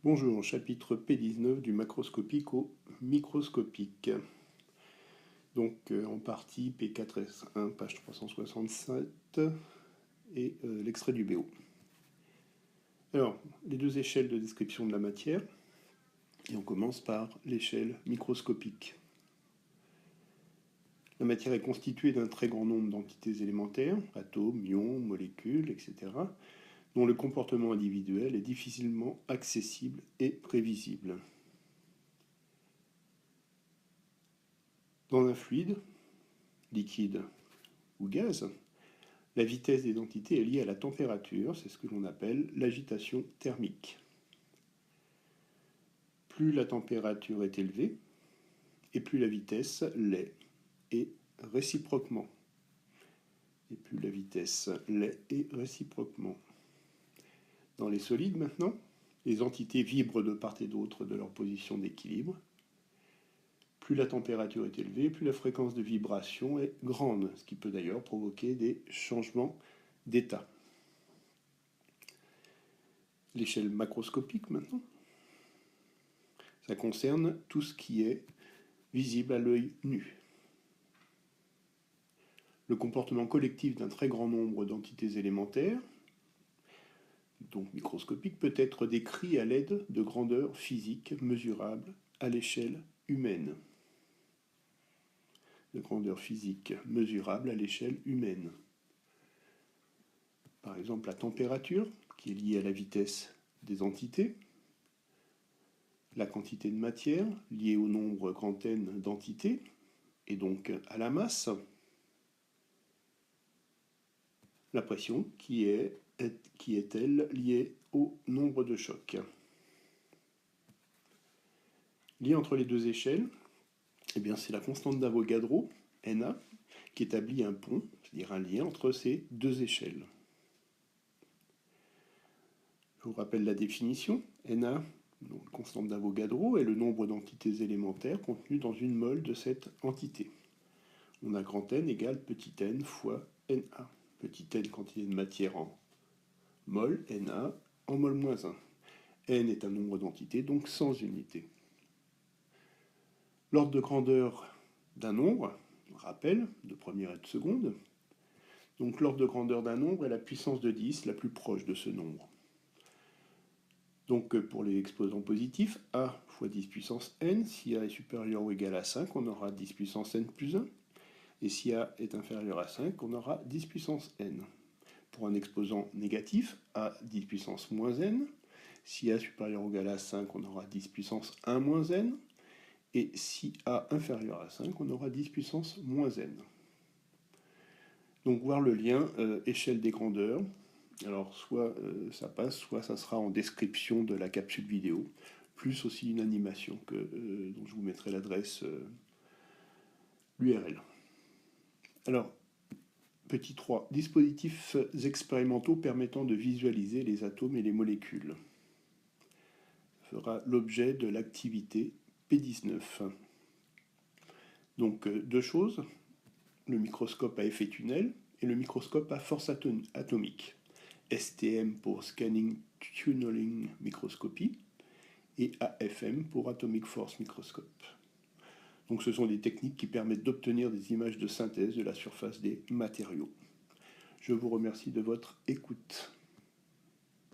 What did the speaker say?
Bonjour, chapitre P19 du macroscopique au microscopique. Donc en partie P4S1, page 367 et l'extrait du BO. Alors, les deux échelles de description de la matière, et on commence par l'échelle microscopique. La matière est constituée d'un très grand nombre d'entités élémentaires, atomes, ions, molécules, etc., dont le comportement individuel est difficilement accessible et prévisible. Dans un fluide, liquide ou gaz, la vitesse des entités est liée à la température, c'est ce que l'on appelle l'agitation thermique. Plus la température est élevée, et plus la vitesse l'est, et réciproquement. Et plus la vitesse l'est, et réciproquement. Dans les solides maintenant, les entités vibrent de part et d'autre de leur position d'équilibre. Plus la température est élevée, plus la fréquence de vibration est grande, ce qui peut d'ailleurs provoquer des changements d'état. L'échelle macroscopique maintenant, ça concerne tout ce qui est visible à l'œil nu. Le comportement collectif d'un très grand nombre d'entités élémentaires, donc microscopiques, peut être décrit à l'aide de grandeurs physiques mesurables à l'échelle humaine. De grandeur physique mesurable à l'échelle humaine. Par exemple, la température, qui est liée à la vitesse des entités, la quantité de matière, liée au nombre grand N d'entités, et donc à la masse, la pression, qui est-elle liée au nombre de chocs. Lié entre les deux échelles, eh bien, c'est la constante d'Avogadro, Na, qui établit un pont, c'est-à-dire un lien entre ces deux échelles. Je vous rappelle la définition. Na, donc constante d'Avogadro, est le nombre d'entités élémentaires contenues dans une mole de cette entité. On a grand N égale petit n fois Na. Petit n, quantité de matière en mol, Na en mol moins 1. N est un nombre d'entités, donc sans unité. L'ordre de grandeur d'un nombre, rappel, de première et de seconde. Donc l'ordre de grandeur d'un nombre est la puissance de 10 la plus proche de ce nombre. Donc pour les exposants positifs, A fois 10 puissance n, si A est supérieur ou égal à 5, on aura 10 puissance n plus 1. Et si A est inférieur à 5, on aura 10 puissance n. Pour un exposant négatif, A 10 puissance moins n. Si A supérieur ou égal à 5, on aura 10 puissance 1 moins n. Et si A inférieur à 5, on aura 10 puissance moins n. Donc voir le lien échelle des grandeurs. Alors soit ça passe, soit ça sera en description de la capsule vidéo, plus aussi une animation dont je vous mettrai l'adresse, l'URL. Alors, petit 3, dispositifs expérimentaux permettant de visualiser les atomes et les molécules. Ça fera l'objet de l'activité P19. Donc deux choses, le microscope à effet tunnel et le microscope à force atomique. STM pour Scanning Tunneling Microscopy et AFM pour Atomic Force Microscope. Donc ce sont des techniques qui permettent d'obtenir des images de synthèse de la surface des matériaux. Je vous remercie de votre écoute.